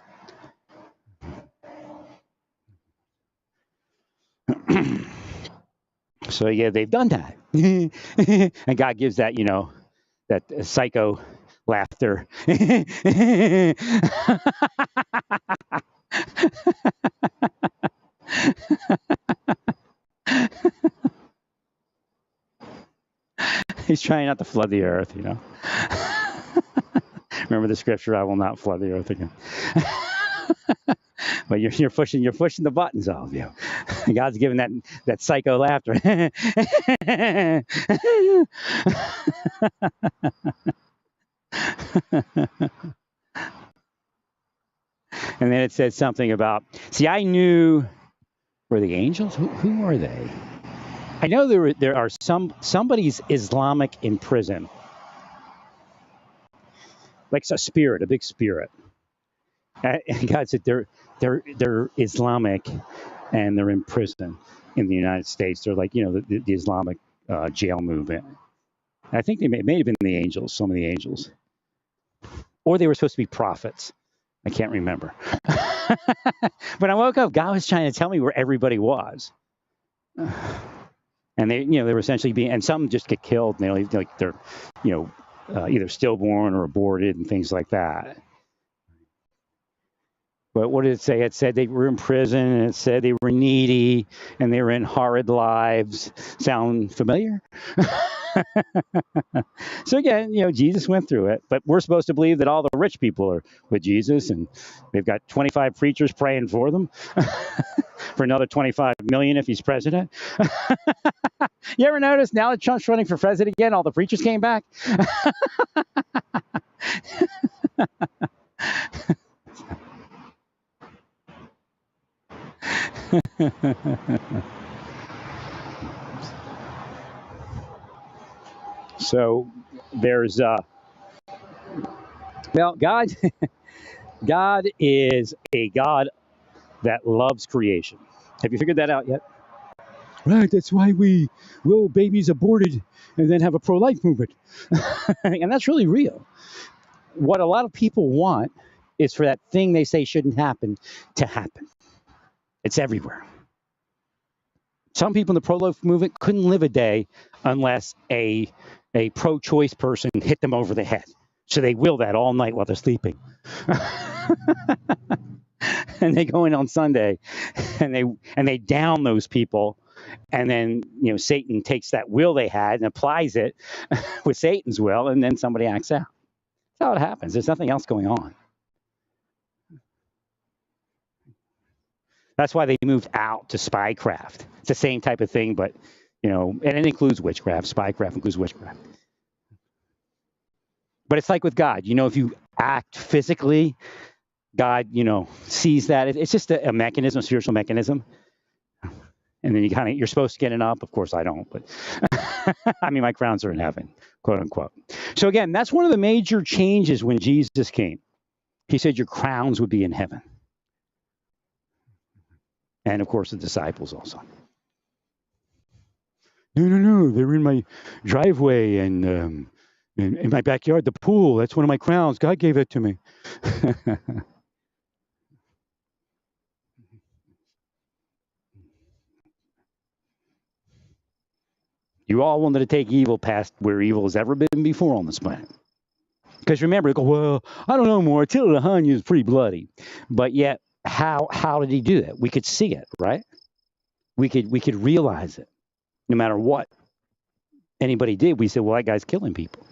So yeah, they've done that. And God gives that, that psycho laughter. He's trying not to flood the earth, Remember the scripture, I will not flood the earth again. But you're pushing the buttons, all of you. God's giving that psycho laughter. And then it said something about, see, I knew Were the angels? Who are they? I know there are somebody's Islamic in prison, like a spirit, a big spirit. And God said they're Islamic, and they're in prison in the United States. They're like the Islamic jail movement. I think it may have been the angels, some of the angels, or they were supposed to be prophets. I can't remember. But I woke up, God was trying to tell me where everybody was. And they were essentially being, and some just get killed, and they're either stillborn or aborted and things like that. But what did it say? It said they were in prison, and it said they were needy, and they were in horrid lives. Sound familiar? So again, Jesus went through it, but we're supposed to believe that all the rich people are with Jesus, and they've got 25 preachers praying for them for another 25 million if he's president. You ever notice now that Trump's running for president again, all the preachers came back? So there's God God is a God that loves creation. Have you figured that out yet? Right, that's why we will babies aborted and then have a pro-life movement. And that's really real. What a lot of people want is for that thing they say shouldn't happen to happen. It's everywhere. Some people in the pro-life movement couldn't live a day unless a pro-choice person hit them over the head. So they will that all night while they're sleeping. And they go in on Sunday and they down those people. And then, Satan takes that will they had and applies it with Satan's will, and then somebody acts out. That's how it happens. There's nothing else going on. That's why they moved out to spycraft. It's the same type of thing, but, and it includes witchcraft. Spycraft includes witchcraft. But it's like with God. If you act physically, God, sees that. It's just a mechanism, a spiritual mechanism. And then you're supposed to get it up. Of course, I don't. But I mean, my crowns are in heaven, quote unquote. So again, that's one of the major changes when Jesus came. He said your crowns would be in heaven. And of course, the disciples also. No, they're in my driveway and in my backyard, the pool. That's one of my crowns. God gave it to me. You all wanted to take evil past where evil has ever been before on this planet. Because remember, they go, well, I don't know more. Attila the Hun is pretty bloody. But yet, how did he do that? We could see it, right? We could realize it. No matter what anybody did, we said, well, that guy's killing people.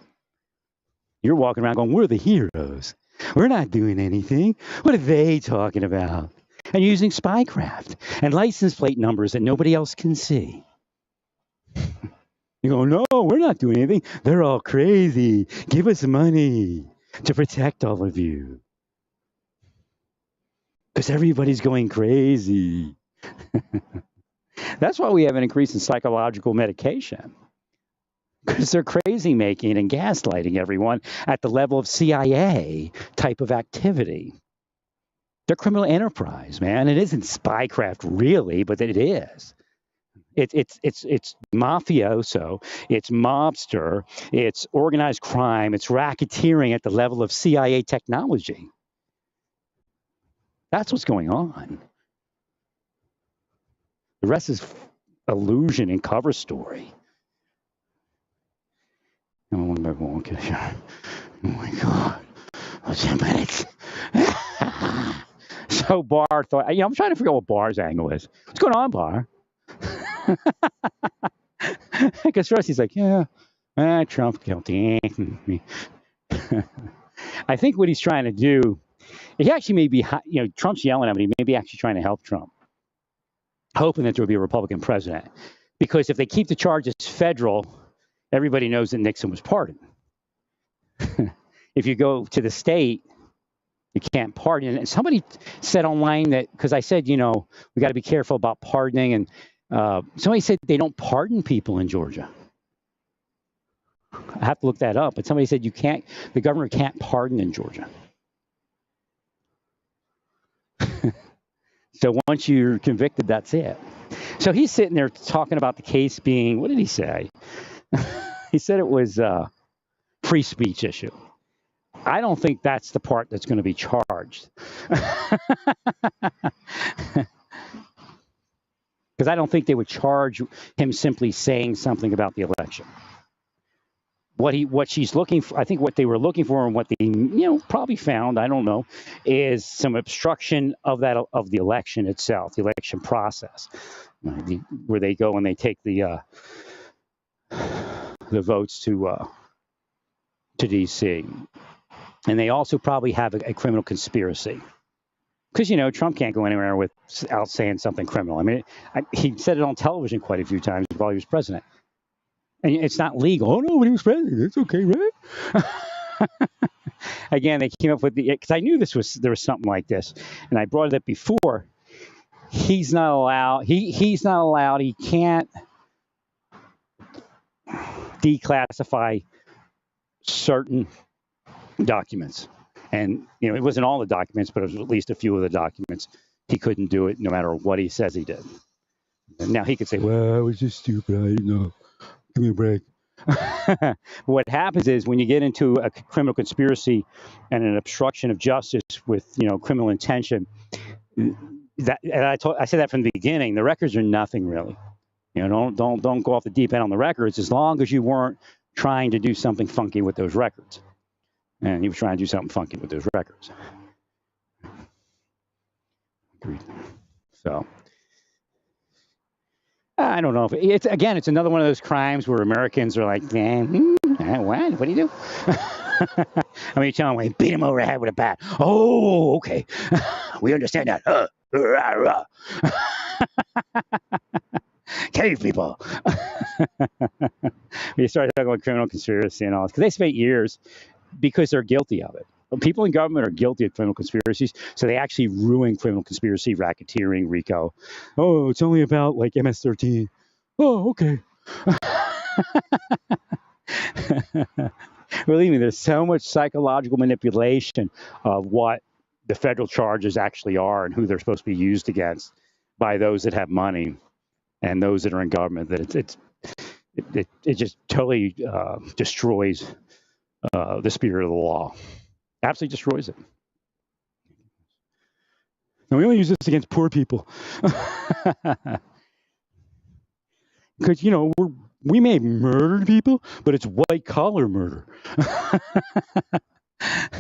You're walking around going, we're the heroes. We're not doing anything. What are they talking about? And using spycraft and license plate numbers that nobody else can see. You go, no, we're not doing anything. They're all crazy. Give us money to protect all of you. Because everybody's going crazy. That's why we have an increase in psychological medication. Because they're crazy making and gaslighting everyone at the level of CIA type of activity. They're criminal enterprise, man. It isn't spycraft really, but it is. It's mafioso, it's mobster, it's organized crime, it's racketeering at the level of CIA technology. That's what's going on. The rest is illusion and cover story. Oh my God. 10 minutes. So Barr thought, I'm trying to figure out what Barr's angle is. What's going on, Barr? Because first he's like, Trump guilty. I think what he's trying to do, he actually may be, Trump's yelling at him, but he may be actually trying to help Trump, hoping that there will be a Republican president. Because if they keep the charges federal, everybody knows that Nixon was pardoned. If you go to the state, You can't pardon. And somebody said online that, because I said, we got to be careful about pardoning, and somebody said they don't pardon people in Georgia. I have to look that up, but somebody said the governor can't pardon in Georgia. So once you're convicted, that's it. So he's sitting there talking about the case being, what did he say? He said it was a free speech issue. I don't think that's the part that's going to be charged. Because I don't think they would charge him simply saying something about the election. What she's looking for, I think what they were looking for, and what they probably found, I don't know, is some obstruction of the election itself, the election process, where they go and they take the votes to D.C. And they also probably have a criminal conspiracy, because Trump can't go anywhere without saying something criminal. I mean, he said it on television quite a few times while he was president. And it's not legal. Oh, no, when he was president, it's okay, right? Again, they came up with because I knew there was something like this, and I brought it up before. He's not allowed. He's not allowed. He can't declassify certain documents, and it wasn't all the documents, but it was at least a few of the documents. He couldn't do it, no matter what he says he did. And now he could say, "Well, I was just stupid. I didn't know. Give me a break." What happens is, when you get into a criminal conspiracy and an obstruction of justice with criminal intention, I said that from the beginning. The records are nothing really. Don't go off the deep end on the records, as long as you weren't trying to do something funky with those records. And he was trying to do something funky with those records. So I don't know if it's another one of those crimes where Americans are like, what do you do? I mean, you tell them, beat him over the head with a bat. Oh, okay. We understand that. Cave people. We started talking about criminal conspiracy and all this, because they spent years, because they're guilty of it. People in government are guilty of criminal conspiracies, so they actually ruin criminal conspiracy, racketeering, RICO. Oh, it's only about like MS-13. Oh, okay. Believe me, there's so much psychological manipulation of what the federal charges actually are and who they're supposed to be used against by those that have money and those that are in government, that it just totally destroys the spirit of the law. Absolutely destroys it. And we only use this against poor people. Because, we may murder people, but it's white collar murder.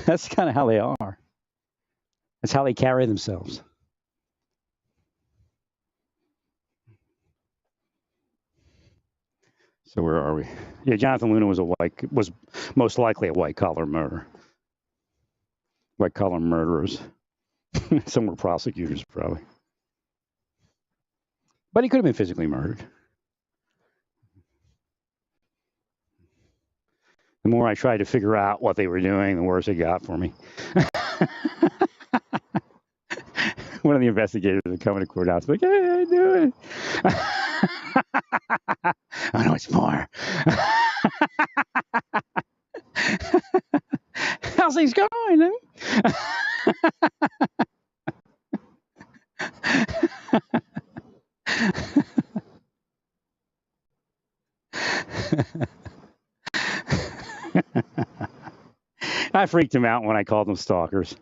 That's kind of how they are. That's how they carry themselves. So where are we? Yeah, Jonathan Luna was most likely a white collar murderer. White collar murderers. Some were prosecutors, probably. But he could have been physically murdered. The more I tried to figure out what they were doing, the worse it got for me. One of the investigators would come to the courthouse, like, "Hey, how you doing?" I know it's more. How's things going? I freaked him out when I called them stalkers.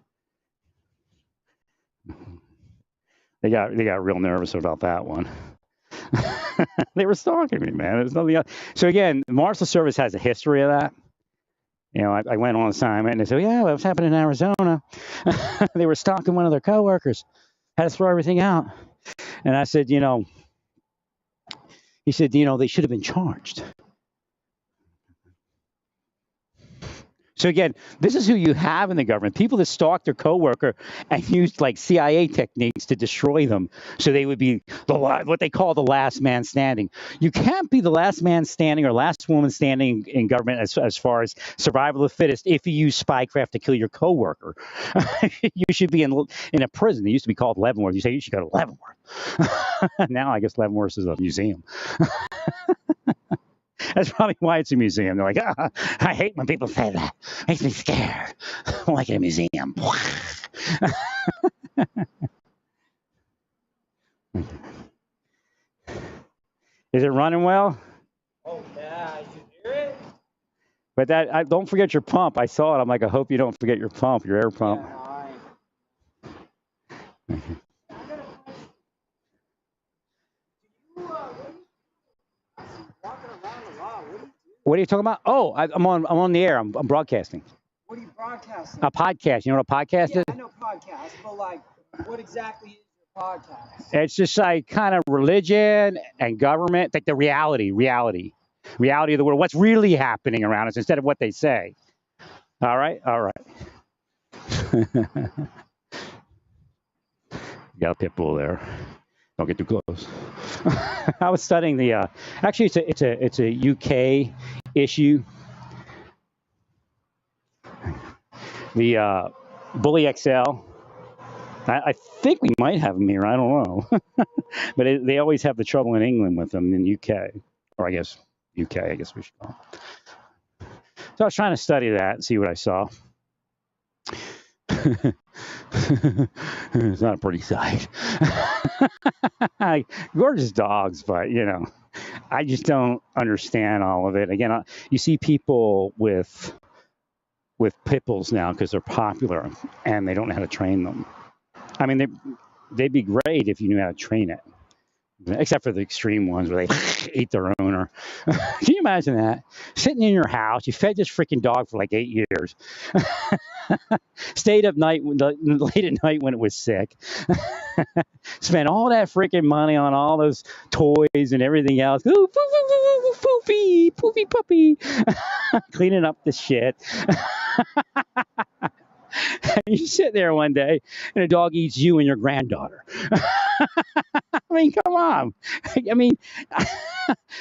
They got real nervous about that one. They were stalking me, man. There's nothing else. So again, the Marshal Service has a history of that. I went on assignment and they said, "Yeah, that was happening in Arizona." They were stalking one of their coworkers. Had to throw everything out. And I said, he said, they should have been charged. So again, this is who you have in the government: people that stalk their coworker and use like CIA techniques to destroy them, so they would be what they call the last man standing. You can't be the last man standing or last woman standing in government as far as survival of the fittest if you use spycraft to kill your coworker. You should be in a prison. It used to be called Leavenworth. You say you should go to Leavenworth. Now I guess Leavenworth is a museum. That's probably why it's a museum. They're like, I hate when people say that. Makes me scared. I don't like it in a museum. Is it running well? Oh, yeah, you hear it? But don't forget your pump. I saw it. I'm like, I hope you don't forget your pump, your air pump. Yeah, What are you talking about? Oh, I'm on the air. I'm broadcasting. What are you broadcasting? A podcast. You know what a podcast Yeah, is? I know podcast, but like, what exactly is your podcast? It's just like kind of religion and government, like the reality of the world, what's really happening around us instead of what they say. All right. Got a pit bull there. Don't get too close. I was studying the. Actually, it's a UK issue. The Bully XL. I think we might have them here. I don't know, but they always have the trouble in England with them in UK, or I guess UK. I guess we should call it. So I was trying to study that and see what I saw. It's not a pretty sight. Gorgeous dogs, but I just don't understand all of it. Again, you see people with pit bulls now because they're popular and they don't know how to train them. I mean, they'd be great if you knew how to train it, except for the extreme ones where they eat their owner. Can you imagine that? Sitting in your house, you fed this freaking dog for like 8 years. Stayed up late at night when it was sick. Spent all that freaking money on all those toys and everything else. Ooh, poopy puppy. Cleaning up the shit. And you sit there one day and a dog eats you and your granddaughter. I mean, come on. I mean,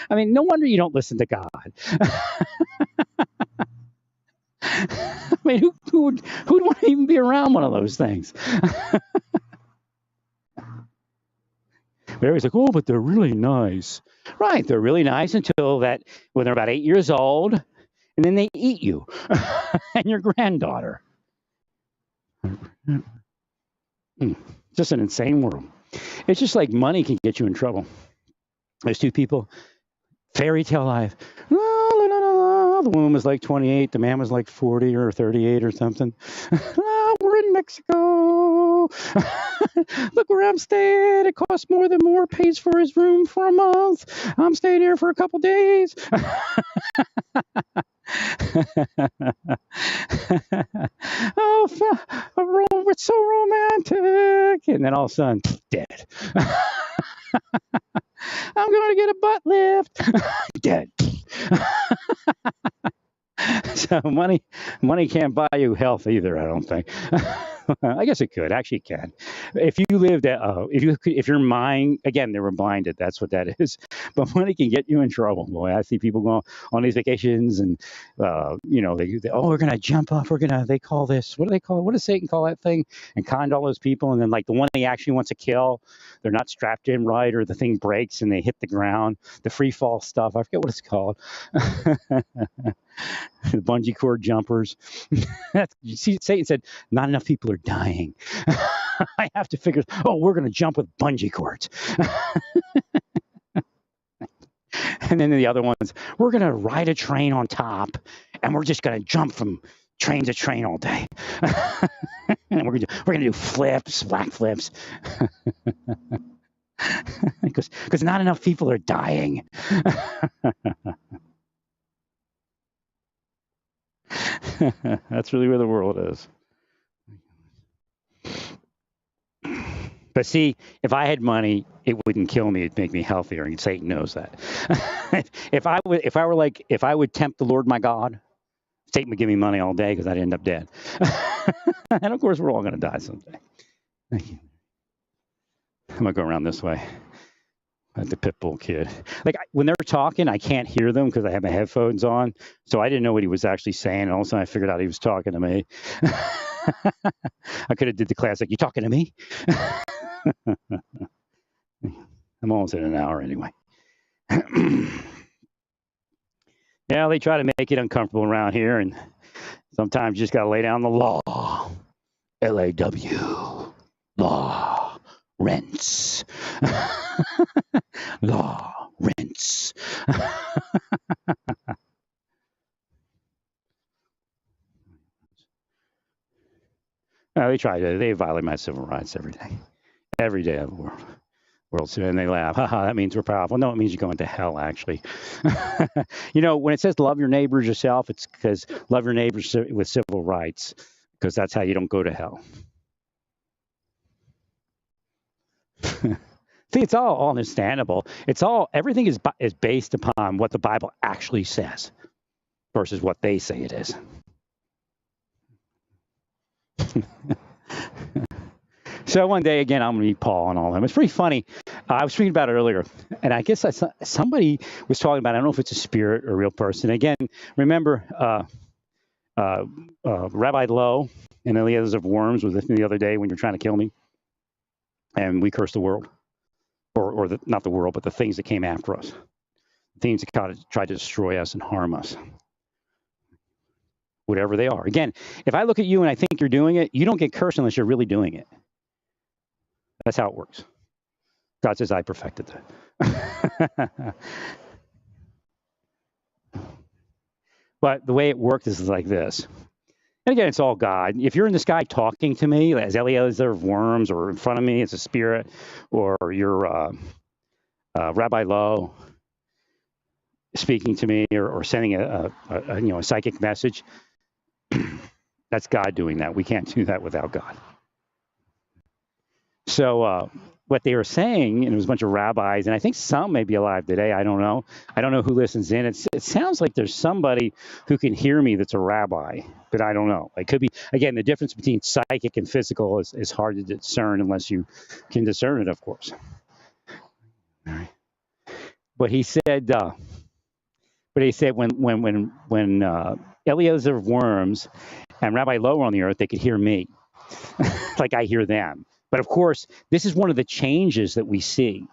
no wonder you don't listen to God. I mean, who would want to even be around one of those things? But everybody's like, oh, but they're really nice. Right, they're really nice until when they're about 8 years old, and then they eat you and your granddaughter. Just an insane world. It's just like money can get you in trouble. There's two people, fairy tale life. La, la, la, la, la. The woman was like 28, the man was like 40 or 38 or something. We're in Mexico. Look where I'm staying. It costs more than Moore pays for his room for a month. I'm staying here for a couple days. It's so romantic. And then all of a sudden, dead. I'm going to get a butt lift. Dead. So money can't buy you health either, I don't think. I guess it could. Actually, it can. If you lived at, if your mind, again, they were blinded. That's what that is. But money can get you in trouble. Boy, I see people going on these vacations and, we're going to jump off. They call this, what do they call it? What does Satan call that thing? And con all those people. And then like the one he actually wants to kill, they're not strapped in right, or the thing breaks and they hit the ground. The free fall stuff. I forget what it's called. The bungee cord jumpers. You see, Satan said, not enough people are dying. I have to figure, we're going to jump with bungee cords. And then the other ones, we're going to ride a train on top and we're just going to jump from train to train all day. And we're going to do flips, black flips. Because not enough people are dying. That's really where the world is. But see, if I had money, it wouldn't kill me. It'd make me healthier, and Satan knows that. If I would tempt the Lord my God Satan would give me money all day because I'd end up dead. And of course, we're all going to die someday. Thank you. I'm going to go around this way. Like the pit bull kid. Like when they're talking, I can't hear them because I have my headphones on. So I didn't know what he was actually saying. And all of a sudden I figured out he was talking to me. I could have did the classic, you talking to me? I'm almost in an hour anyway. Yeah, they try to make it uncomfortable around here. And sometimes you just got to lay down the law. LAW. Law. Rents. Law. Rents. No, they violate my civil rights every day. Every day of the world. And they laugh. Haha, that means we're powerful. No, it means you're going to hell, actually. When it says love your neighbors yourself, it's because love your neighbors with civil rights, because that's how you don't go to hell. See, it's all understandable. Everything is based upon what the Bible actually says versus what they say it is. So one day, again, I'm going to meet Paul and all of them. It's pretty funny. I was reading about it earlier, and I guess somebody was talking about, I don't know if it's a spirit or a real person. Again, remember Rabbi Lowe and Eliezer of Worms was with me the other day when you're trying to kill me, and we cursed the world, or not the world, but the things that came after us, the things that tried to destroy us and harm us, whatever they are. Again, if I look at you and I think you're doing it, you don't get cursed unless you're really doing it. That's how it works. God says, I perfected that. But the way it works is like this. And again, it's all God. If you're in the sky talking to me, as Eliezer of Worms, or in front of me, it's a spirit, or you're Rabbi Lowe speaking to me, or sending a psychic message, that's God doing that. We can't do that without God. So what they were saying, and it was a bunch of rabbis, and I think some may be alive today. I don't know. I don't know who listens in. It sounds like there's somebody who can hear me that's a rabbi, but I don't know. It could be, again, the difference between psychic and physical is hard to discern unless you can discern it, of course. All right. But he said when Eliezer of Worms and Rabbi Lowe were on the earth, they could hear me like I hear them. But of course, this is one of the changes that we see.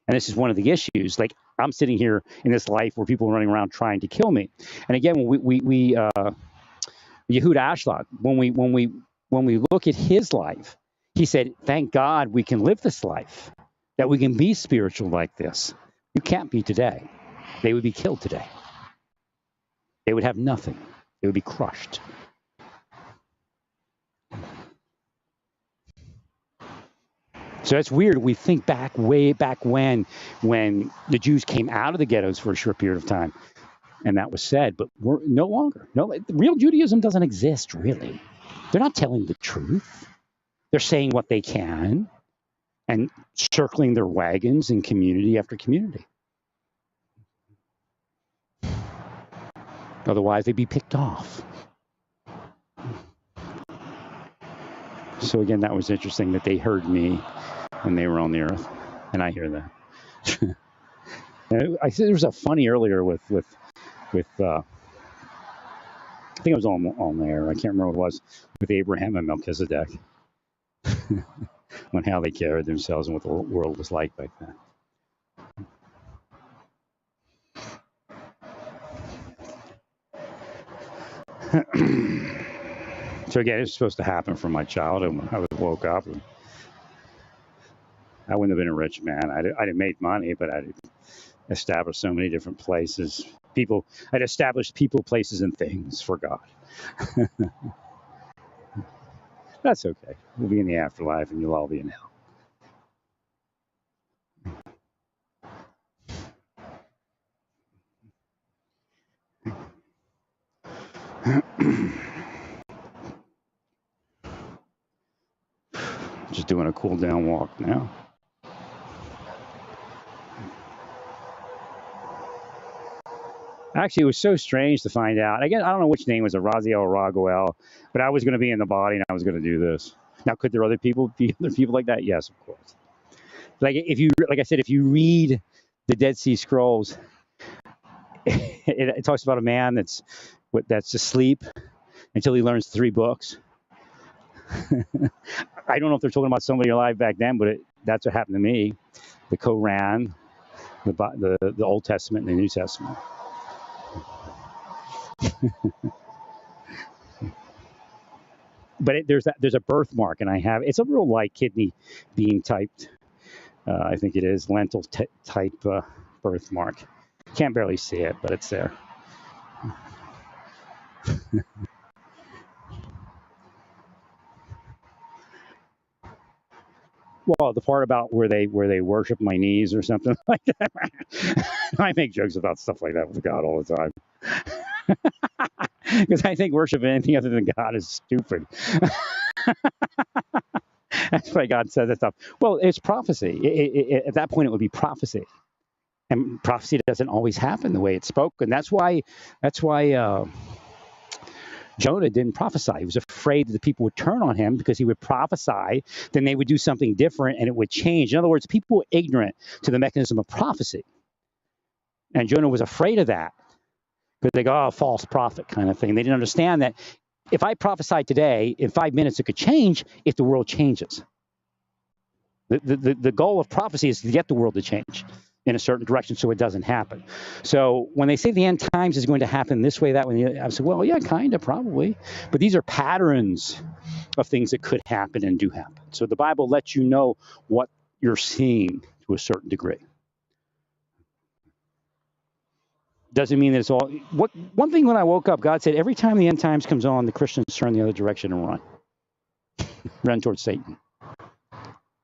And this is one of the issues. Like, I'm sitting here in this life where people are running around trying to kill me. And again, when we Yehud Ashlag, when we look at his life, he said, thank God we can live this life, that we can be spiritual like this. You can't be today. They would be killed today. They would have nothing. They would be crushed. So that's weird. We think back way back when the Jews came out of the ghettos for a short period of time, and that was said, but we're no longer. No, real Judaism doesn't exist, really. They're not telling the truth. They're saying what they can and circling their wagons in community after community. Otherwise, they'd be picked off. So again, that was interesting that they heard me when they were on the earth, and I hear that. I said there was a funny earlier with I think it was on there. I can't remember what it was, with Abraham and Melchizedek, on how they carried themselves and what the world was like back then. So again, it's supposed to happen from my childhood when I woke up. I wouldn't have been a rich man. I'd have made money, but I'd established so many different places. I'd established people, places, and things for God. That's okay. We'll be in the afterlife, and you'll all be in hell. Just doing a cool down walk now. Actually, it was so strange to find out. Again, I don't know which name was it, Raziel or Raguel, but I was going to be in the body and I was going to do this. Now, could there be other people like that? Yes, of course. Like I said, if you read the Dead Sea Scrolls, it talks about a man that's asleep until he learns 3 books. I don't know if they're talking about somebody alive back then, but that's what happened to me. The Quran, the Old Testament, and the New Testament. But there's a birthmark, and it's a real light kidney bean typed. I think it is lentil type birthmark. Can't barely see it, but it's there. Well, the part about where they worship my knees or something like that. I make jokes about stuff like that with God all the time. Because I think worshiping anything other than God is stupid. That's why God said that stuff. Well, it's prophecy. At that point, it would be prophecy. And prophecy doesn't always happen the way it's spoken. That's why Jonah didn't prophesy. He was afraid that the people would turn on him because he would prophesy, then they would do something different and it would change. In other words, people were ignorant to the mechanism of prophecy. And Jonah was afraid of that because they go, oh, false prophet kind of thing. They didn't understand that if I prophesy today, in 5 minutes it could change if the world changes. The goal of prophecy is to get the world to change in a certain direction so it doesn't happen. So when they say the end times is going to happen this way, that way, I said, well, yeah, kind of, probably. But these are patterns of things that could happen and do happen. So the Bible lets you know what you're seeing to a certain degree. Doesn't mean that it's all. One thing when I woke up, God said, every time the end times comes on, the Christians turn the other direction and run. Run towards Satan.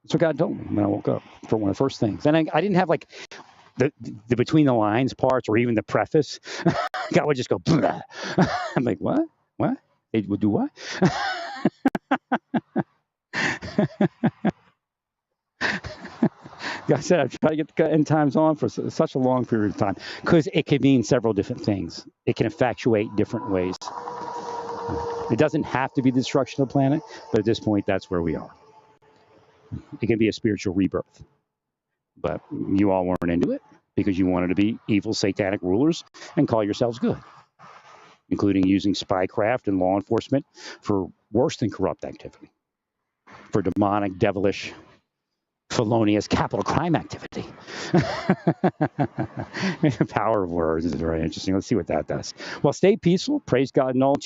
That's what God told me when I woke up for one of the first things. And I didn't have like the between the lines parts or even the preface. God would just go, blah. I'm like, what? What? They would do what? God said, I've tried to get the end times on for such a long period of time because it can mean several different things. It can effectuate different ways. It doesn't have to be the destruction of the planet, but at this point, that's where we are. It can be a spiritual rebirth. But you all weren't into it because you wanted to be evil satanic rulers and call yourselves good, including using spycraft and law enforcement for worse than corrupt activity, for demonic, devilish, felonious capital crime activity. The power of words is very interesting. Let's see what that does. Well, stay peaceful. Praise God and all.